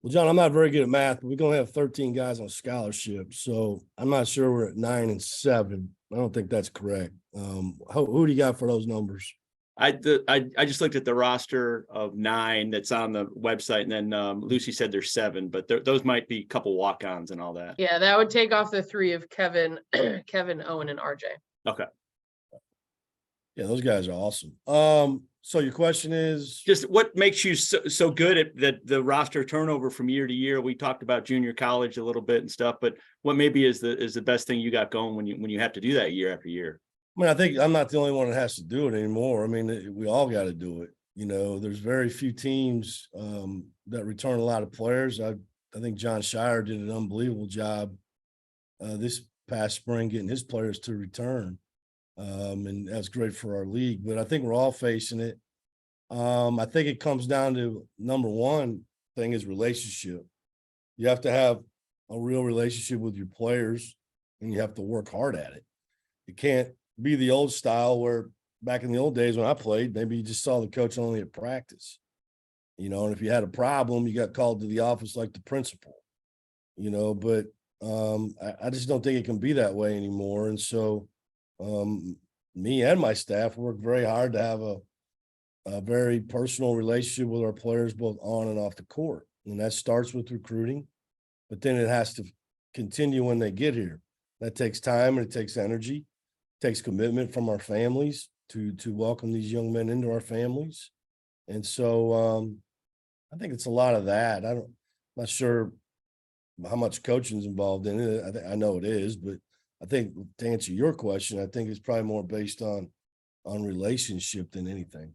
Well, John, I'm not very good at math, but we're going to have 13 guys on scholarship. So I'm not sure we're at 9 and 7. I don't think that's correct. Who do you got for those numbers? I just looked at the roster of 9 that's on the website, and then Lucy said there's 7, but those might be a couple walk-ons and all that. Yeah, that would take off the 3 of Kevin, Owen, and RJ. Okay. Yeah, those guys are awesome. So your question is Just what makes you so good at the roster turnover from year to year? We talked about junior college a little bit and stuff, but what maybe is the best thing you got going when you have to do that year after year? I mean, I think I'm not the only one that has to do it anymore. I mean, we all got to do it. There's very few teams that return a lot of players. I think John Shire did an unbelievable job this past spring getting his players to return. And that's great for our league, but I think we're all facing it. I think it comes down to number one thing is relationship. You have to have a real relationship with your players, and you have to work hard at it. It can't be the old style where back in the old days when I played, maybe you just saw the coach only at practice, and if you had a problem, you got called to the office like the principal, but I just don't think it can be that way anymore. And so me and my staff work very hard to have a very personal relationship with our players, both on and off the court. And that starts with recruiting, but then it has to continue when they get here. That takes time and it takes energy. It takes commitment from our families to welcome these young men into our families. And so I think it's a lot of that. I'm not sure how much coaching is involved in it. I know it is, but I think to answer your question, I think it's probably more based on relationship than anything.